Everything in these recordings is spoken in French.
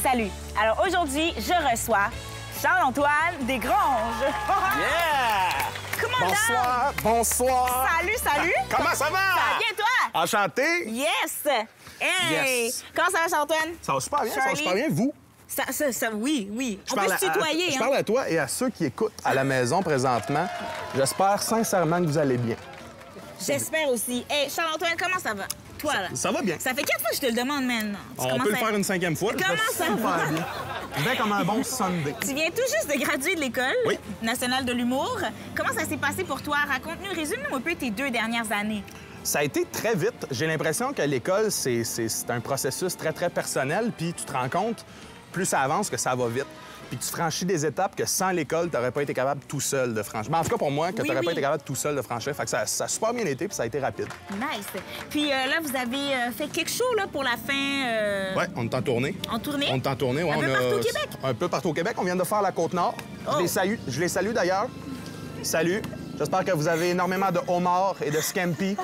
Salut. Alors aujourd'hui, je reçois Charles-Antoine Desgranges. Yeah! Comment Bonsoir, bonsoir. Salut. Comment ça va? Ça va bien, toi? Enchanté. Yes. Hey. Yes. Comment ça va, Charles-Antoine? Ça va super bien, ça va Charlie? super bien. Vous? Oui. Je On peut parle se tutoyer, je hein? parle à toi et à ceux qui écoutent à la maison présentement. J'espère sincèrement que vous allez bien. J'espère aussi. Hey, Charles-Antoine, comment ça va? Toi, là. Ça va bien. Ça fait 4 fois que je te le demande maintenant. On peut le faire une 5e fois. Comment ça va? Super bien. Je vais comme un bon Sunday. Tu viens tout juste de graduer de l'École Oui. nationale de l'humour. Comment ça s'est passé pour toi? Raconte-nous, résume-nous un peu tes 2 dernières années. Ça a été très vite. J'ai l'impression que l'école, c'est un processus très, très personnel. Puis tu te rends compte, plus ça avance, que ça va vite. Puis tu franchis des étapes que sans l'école, tu n'aurais pas été capable tout seul de franchir. En tout cas, pour moi, que tu n'aurais pas été capable tout seul de franchir. Fait que ça a super bien été, puis ça a été rapide. Nice. Puis là, vous avez fait quelque chose là, pour la fin... Ouais, on est en tournée. En tournée? On est en tournée, ouais. Un peu partout au Québec? Un peu partout au Québec. On vient de faire la Côte-Nord. Oh. Je les salue d'ailleurs. Salut. J'espère que vous avez énormément de homards et de scampi.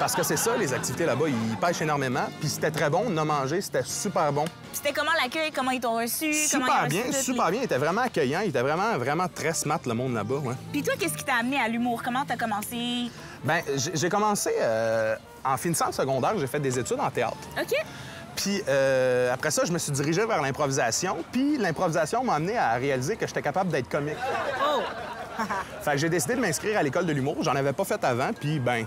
Parce que c'est ça, les activités là-bas, ils pêchent énormément. Puis c'était très bon, on a mangé, c'était super bon. C'était comment l'accueil? Comment ils t'ont reçu? Super bien. Ils étaient vraiment accueillants. Ils étaient vraiment très smart, le monde là-bas, ouais. Puis toi, qu'est-ce qui t'a amené à l'humour? Comment t'as commencé? Bien, j'ai commencé en finissant le secondaire, j'ai fait des études en théâtre. OK. Puis après ça, je me suis dirigé vers l'improvisation. Puis l'improvisation m'a amené à réaliser que j'étais capable d'être comique. Oh! Fait que j'ai décidé de m'inscrire à l'école de l'humour. J'en avais pas fait avant, puis ben,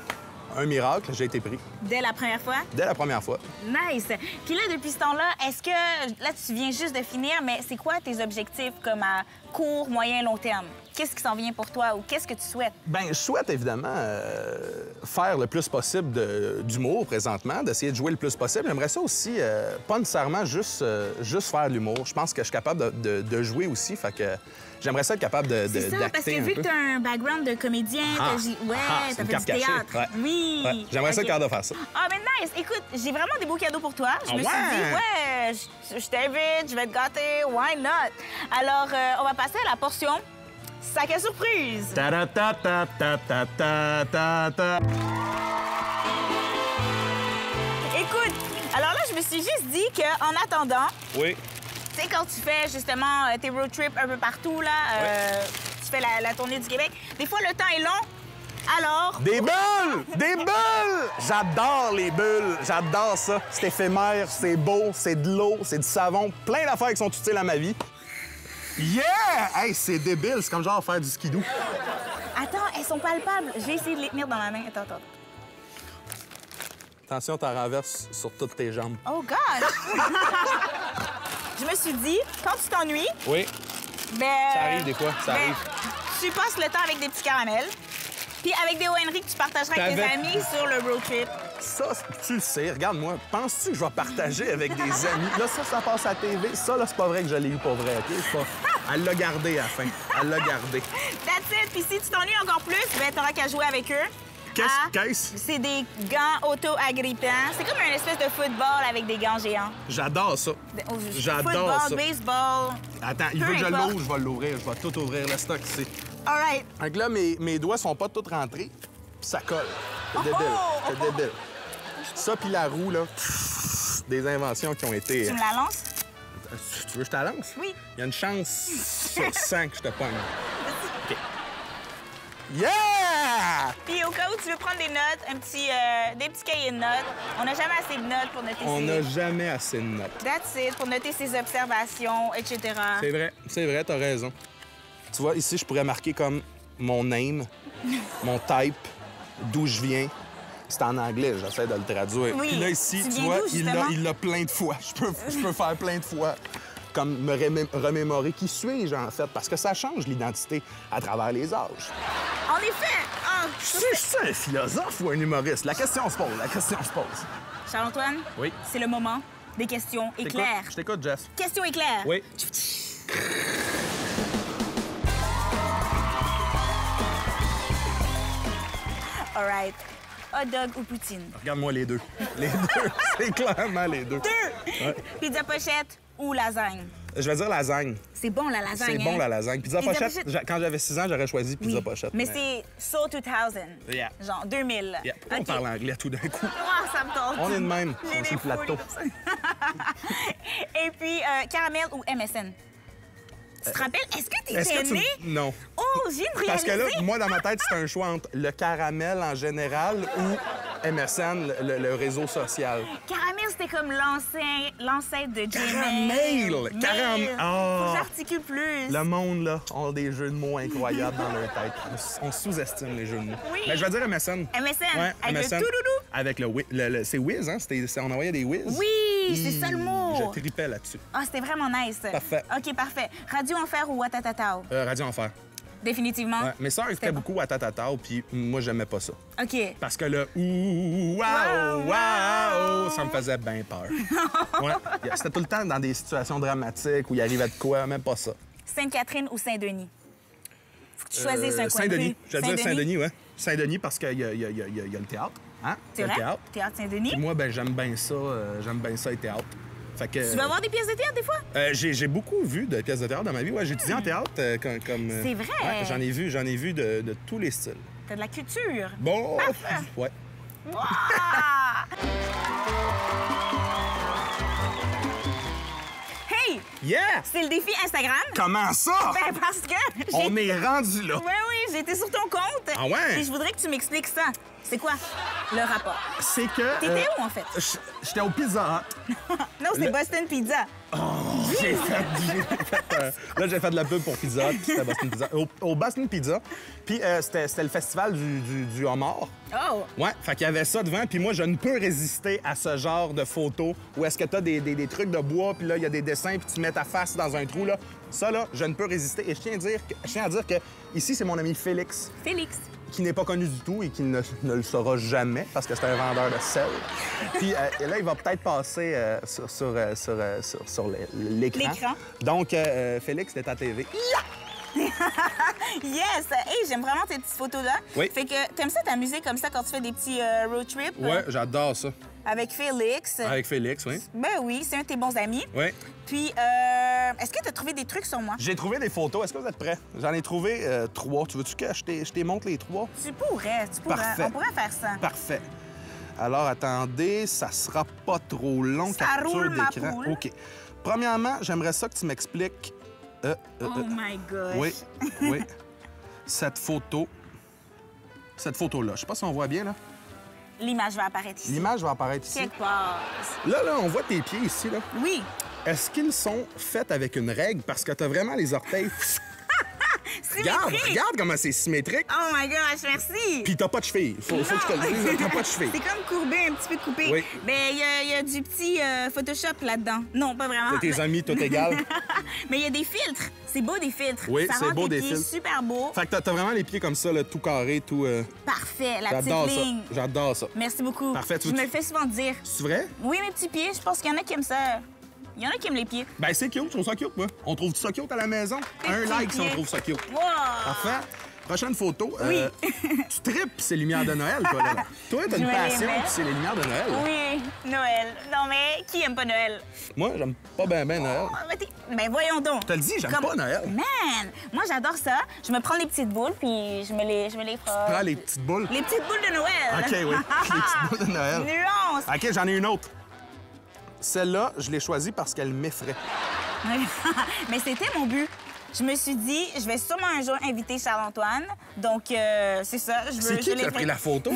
un miracle, j'ai été pris. Dès la première fois? Dès la première fois. Nice! Puis là, depuis ce temps-là, est-ce que... Là, tu viens juste de finir, mais c'est quoi tes objectifs comme à court, moyen, long terme? Qu'est-ce qui s'en vient pour toi ou qu'est-ce que tu souhaites? Ben, je souhaite évidemment faire le plus possible d'humour présentement, d'essayer de jouer le plus possible. J'aimerais ça aussi, pas nécessairement juste faire de l'humour. Je pense que je suis capable de jouer aussi, fait que j'aimerais ça être capable d'acter. C'est ça, parce que vu que tu as un background de comédien, t'as fait du théâtre. Ouais. Oui. Ouais. J'aimerais ça être capable de faire ça. Ah, mais nice! Écoute, j'ai vraiment des beaux cadeaux pour toi. Je me suis dit, je t'invite, je vais te gâter, why not? Alors, on va passer à la portion sac à surprise. Ta-da-ta-ta-ta-ta-ta-ta. Écoute, alors là, je me suis juste dit qu'en attendant, Oui. tu sais, quand tu fais justement tes road trips un peu partout, là, tu fais la tournée du Québec, des fois, le temps est long. Alors... Des bulles! Des bulles! J'adore les bulles. J'adore ça. C'est éphémère, c'est beau, c'est de l'eau, c'est du savon. Plein d'affaires qui sont utiles à ma vie. Yeah! Hey, c'est débile. C'est comme genre faire du skidoo. Attends, elles sont palpables. Je vais essayer de les tenir dans ma main. Attends. Attention, t'en renverses sur toutes tes jambes. Oh, gosh! Je me suis dit, quand tu t'ennuies, Oui, ben... ça arrive des fois, ça arrive. Tu passes le temps avec des petits caramels, puis avec des ONR que tu partageras avec tes amis sur le road trip. Ça, tu le sais. Regarde-moi. Penses-tu que je vais partager avec des amis? Là, ça passe à la TV. Ça, là, c'est pas vrai que je l'ai eu pour vrai, OK? C'est pas... Elle l'a gardé à la fin. Elle l'a gardé. That's it. Puis si tu t'ennuies encore plus, ben t'auras qu'à jouer avec eux. Qu'est-ce? C'est des gants auto-agrippants. C'est comme une espèce de football avec des gants géants. J'adore ça. J'adore ça. Football, baseball. Attends, il veut que je l'ouvre, je vais l'ouvrir. Je vais tout ouvrir le stock ici. All right. Donc là, mes doigts sont pas tous rentrés, puis ça colle. C'est débile. C'est débile. Ça, puis la roue, là, des inventions qui ont été... Tu me la lances? Tu veux que je te la lance? Oui. Il y a une chance sur 100 que je te pogne. OK. Yeah! Puis au cas où tu veux prendre des notes, des petits cahiers de notes, on n'a jamais assez de notes pour noter On n'a jamais assez de notes. That's it, pour noter ses observations, etc. C'est vrai, t'as raison. Tu vois, ici, je pourrais marquer comme mon name, mon type, d'où je viens. C'est en anglais, j'essaie de le traduire. Oui. Puis là, ici, tu viens vois, d'où, justement? il l'a plein de fois. Je peux faire plein de fois. Comme me remémorer qui suis-je, en fait, parce que ça change l'identité à travers les âges. En effet! Ah, Je suis un philosophe ou un humoriste? La question se pose. Charles-Antoine? Oui. C'est le moment des questions éclairs. Je t'écoute, Jess. Questions éclairs. Oui. All right. Hot dog ou poutine? Regarde-moi les deux. Les deux, c'est clairement les deux. Ouais. Pizza pochette ou lasagne? Je vais dire lasagne. C'est bon, la lasagne. C'est bon, hein? la lasagne. Pizza pochette, quand j'avais 6 ans, j'aurais choisi pizza Oui. pochette. Mais c'est So 2000. Yeah. Genre 2000. Yeah. Pourquoi on OK. parle anglais tout d'un coup? Ah, ça me tente. On est de même. J'ai On des sur le plateau. fouilles comme ça. Et puis, caramel ou MSN? Tu te rappelles? Est-ce que t'étais né? Non. Oh, j'ai une Parce que là, réalisé. moi, dans ma tête, c'est un choix entre le caramel en général ou MSN, le réseau social. Caramel, c'était comme l'ancêtre de Caramel! Caramel! Faut Oh! que j'articule plus. Le monde, là, ont des jeux de mots incroyables dans leur tête. On sous-estime les jeux de mots. Oui. Mais je vais dire MSN. MSN, Ouais, avec MSN. le tout-doudou. Avec le c'est Wiz, hein? On envoyait des Wiz. Oui, c'est ça le mot. Je tripais là-dessus. Ah, c'était vraiment nice. Parfait. OK, parfait. Radio Enfer ou Watatatao? Radio Enfer. Définitivement. Ouais. Mes sœurs écoutaient bon. beaucoup à Tatatao, puis moi, j'aimais pas ça. OK. Parce que le ouh, waouh, waouh, ça me faisait bien peur. Ouais. C'était tout le temps dans des situations dramatiques où il arrivait de quoi, même pas ça. Sainte-Catherine ou Saint-Denis? Faut que tu choisisses un coin de Saint-Denis. rue. Je vais dire Saint-Denis, ouais. Saint-Denis parce qu'il y a le théâtre. Hein? C'est Il y a vrai? le théâtre. Théâtre Saint-Denis? Puis moi, ben j'aime bien ça le théâtre. Fait que, Tu vas voir des pièces de théâtre des fois? j'ai beaucoup vu de pièces de théâtre dans ma vie. Ouais, j'ai étudié en théâtre comme C'est vrai? ouais, j'en ai vu de tous les styles. T'as de la culture. Bon, ouais. Ah! Hey! Yeah! C'est le défi Instagram. Comment ça? Ben parce que On est rendu là. Oui, oui, j'étais sur ton compte. Ah ouais? Et je voudrais que tu m'expliques ça. C'est quoi le rapport? C'est que. T'étais où, en fait? J'étais au Pizza Hut. Non, c'est Boston Pizza. J'ai fait, là, j'ai fait de la pub pour Pizza Hut, puis c'était Boston Pizza. Au Boston Pizza. Puis c'était le festival du homard. Oh! Ouais, fait qu'il y avait ça devant, puis moi, je ne peux résister à ce genre de photos où est-ce que t'as des trucs de bois, puis là, il y a des dessins, puis tu mets ta face dans un trou, là. Ça, là, je ne peux résister. Et je tiens à dire que ici, c'est mon ami Félix, Félix. qui n'est pas connu du tout et qui ne le saura jamais parce que c'est un vendeur de sel. Puis là, il va peut-être passer sur l'écran. L'écran. Donc, Félix, t'es à TV. Yes! Hey, j'aime vraiment tes petites photos-là. Oui. Fait que t'aimes ça t'amuser comme ça quand tu fais des petits road trips? Ouais, j'adore ça. Avec Félix. Avec Félix, oui. Ben oui, c'est un de tes bons amis. Oui. Puis, est-ce que t'as trouvé des trucs sur moi? J'ai trouvé des photos. Est-ce que vous êtes prêts? J'en ai trouvé 3. Tu veux-tu que je te montre les 3? Tu pourrais. Parfait. On pourrait faire ça. Parfait. Alors, attendez, ça sera pas trop long. Ça capture roule, ma d'écran. poule. OK. Premièrement, j'aimerais ça que tu m'expliques... Oh my gosh. Oui, oui. Cette photo... Cette photo-là. Je sais pas si on voit bien, là. L'image va apparaître ici. L'image va apparaître ici. Quelque part. Là, on voit tes pieds ici, là. Oui. Est-ce qu'ils sont faits avec une règle? Parce que t'as vraiment les orteils... Regarde, Symétrique. regarde comment c'est symétrique. Oh my gosh, merci. Puis t'as pas de cheville. Faut que je te le dise, t'as pas de cheville. C'est comme courbé, un petit peu coupé. Oui. Ben, il y a du petit Photoshop là-dedans. Non, pas vraiment. Tes amis, tout égal. Mais il y a des filtres. C'est beau, des filtres. Oui, ça c'est rend beau, tes des pieds filtres. super beau. Fait que t'as vraiment les pieds comme ça, là, tout carré, tout... Parfait, la J'adore petite ça. ligne. J'adore ça. Merci beaucoup. Parfait, Je me le fais souvent dire. C'est vrai? Oui, mes petits pieds, je pense qu'il y en a qui aiment ça. Il y en a qui aiment les pieds. Ben, c'est cute, je trouve ça cute, moi. On trouve ça cute à la maison? Un petits like si on pieds. trouve ça cute. Wow! Parfait. Prochaine photo. Oui. Tu tripes, c'est les lumières de Noël, toi, là. Toi, t'as une Joyeux passion, Noël. puis c'est les lumières de Noël. Oui, Noël. Non, mais qui aime pas Noël? Moi, j'aime pas bien Noël. Ben voyons donc. T'as le dit, j'aime pas Noël. Man! Moi, j'adore ça. Je me prends les petites boules, puis je me les frotte. Prends les petites boules. Les petites boules de Noël. OK, oui. Les petites boules de Noël. Nuance! OK, j'en ai une autre. Celle-là, je l'ai choisie parce qu'elle m'effraie. Mais c'était mon but. Je me suis dit, je vais sûrement un jour inviter Charles-Antoine. Donc, c'est ça. C'est qui qui a pris la photo?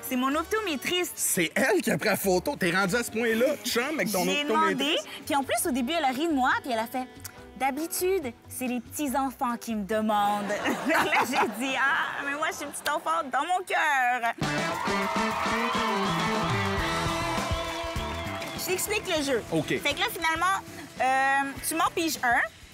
C'est mon optométriste. C'est elle qui a pris la photo. T'es rendu à ce point-là, chum, avec ton J'ai demandé. optométriste. Puis en plus, au début, elle a ri de moi, puis elle a fait... D'habitude, c'est les petits-enfants qui me demandent. Là, j'ai dit, ah, mais moi, je suis une petite enfant dans mon cœur. Je t'explique le jeu. OK. Fait que là, finalement, tu m'en piges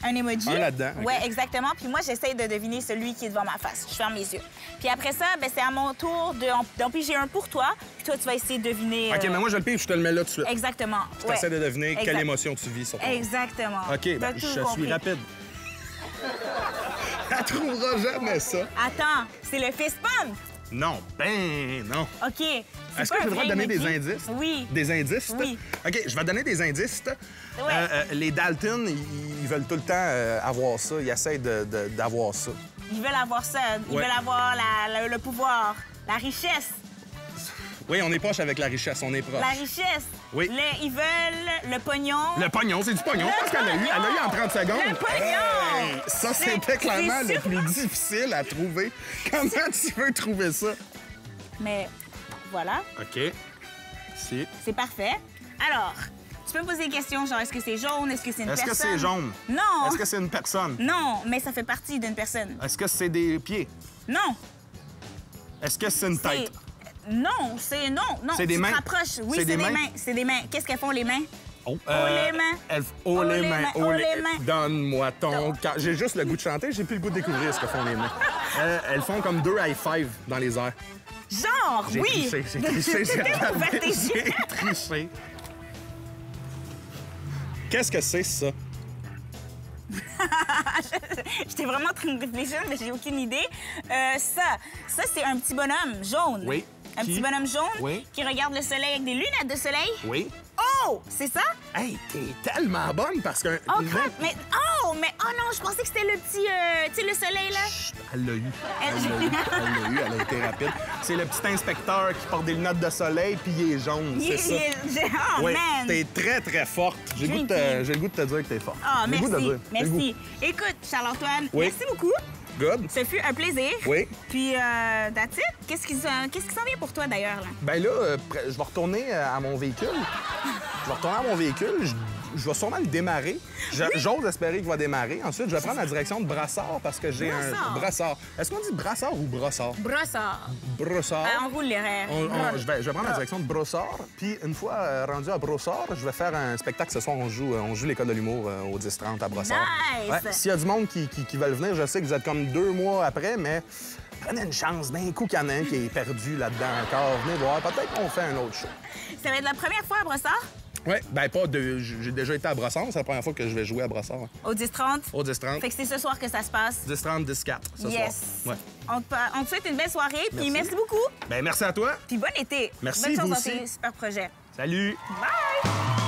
un emoji. Un là-dedans, OK. Ouais, exactement. Puis moi, j'essaie de deviner celui qui est devant ma face. Je ferme les yeux. Puis après ça, ben, c'est à mon tour d'en piger un pour toi. Puis toi, tu vas essayer de deviner... OK, mais moi, je le pige, je te le mets là tout de suite. Exactement. Tu essaies de deviner quelle Exact. émotion tu vis sur toi. Exactement. OK, T'as ben, tout je suis compris. rapide. Elle trouvera jamais ça. Attends, c'est le fist pump. Non, ben non. OK. c'est Est-ce pas que j'ai un le droit de vrai donner des emoji? indices? Oui. Des indices? Oui. OK, je vais donner des indices. Ouais. Les Dalton, ils veulent tout le temps avoir ça. Ils essayent d'avoir ça. Ils veulent avoir ça. Ils Ouais. veulent avoir le pouvoir, la richesse. Oui, on est proche avec la richesse, on est proche. La richesse. Oui. Ils veulent le pognon. Le pognon, c'est du pognon. Je pense qu'elle a eu. Elle a eu en 30 secondes. Le pognon! Hey, ça, c'était clairement le plus difficile à trouver. Comment tu veux trouver ça? Mais voilà, OK. Si. c'est parfait. Alors, tu peux me poser des questions, genre, est-ce que c'est jaune? Est-ce que c'est une Est-ce personne? que c'est jaune? Non. Est-ce que c'est une personne? Non, mais ça fait partie d'une personne. Est-ce que c'est des pieds? Non. Est-ce que c'est une C'est... tête? Non, c'est... Non, non. C'est des tu mains? te rapproches. Oui, C'est des mains? C'est des mains. Qu'est-ce qu'elles font, les mains? Oh, les mains. Oh, les mains. Oh, les mains. Donne-moi ton cœur. J'ai juste le goût de chanter, j'ai plus le goût de découvrir ce que font les mains. Elles font comme 2 high five dans les airs. Genre, J'ai oui! triché, j'ai triché, j'ai Ouvert tes yeux. j'ai triché. Qu'est-ce que c'est, ça? J'étais vraiment en train de réfléchir, mais j'ai aucune idée. Ça, c'est un petit bonhomme jaune. Oui. Un Qui? petit bonhomme jaune Oui. qui regarde le soleil avec des lunettes de soleil. Oui. Oh! C'est ça? Hey, t'es tellement bonne parce que... Oh, crap! Mais... Oh! Mais... Oh non, je pensais que c'était le petit... tu sais, le soleil, là. Chut, elle l'a eu. Elle- Elle l'a eu. Elle l'a eu. Elle a été rapide. C'est le petit inspecteur qui porte des lunettes de soleil puis il est jaune, c'est ça? Oh, Oui, man! t'es très, très forte. J'ai le goût de te dire que t'es forte. Ah, J'ai le goût de merci. dire. J'ai le goût. Merci. Écoute, Charles-Antoine, Oui. merci beaucoup. Good. Ce fut un plaisir. Oui. Puis, that's it. Qu'est-ce qui s'en vient pour toi, d'ailleurs, là? Ben là, je vais retourner à mon véhicule. Je vais retourner à mon véhicule. Je vais sûrement le démarrer. J'ose espérer qu'il va démarrer. Ensuite, je vais prendre la direction de Brassard parce que j'ai Brassard. un... Brassard. Est-ce qu'on dit Brassard ou Brossard? Brossard. Brossard. On roule les rêves. Je vais prendre la direction de Brossard. Puis, une fois rendu à Brossard, je vais faire un spectacle ce soir. On joue l'École de l'humour au 10-30 à Brossard. Nice! S'il y a du monde qui veulent venir, je sais que vous êtes comme 2 mois après, mais prenez une chance. D'un coup, qu'il y en a un qui est perdu là-dedans encore. Venez voir. Peut-être qu'on fait un autre show. Ça va être la première fois à Brossard? Oui, ben pas de... J'ai déjà été à Brossard. C'est la première fois que je vais jouer à Brossard. Au 10-30? Au 10-30. Fait que c'est ce soir que ça se passe. 10-30, 10-4 ce soir. Yes. Ouais. On te souhaite une belle soirée, puis merci beaucoup. Ben merci à toi. Puis bon été. Merci, Bonne chance vous dans aussi. tes super projets. Salut. Bye!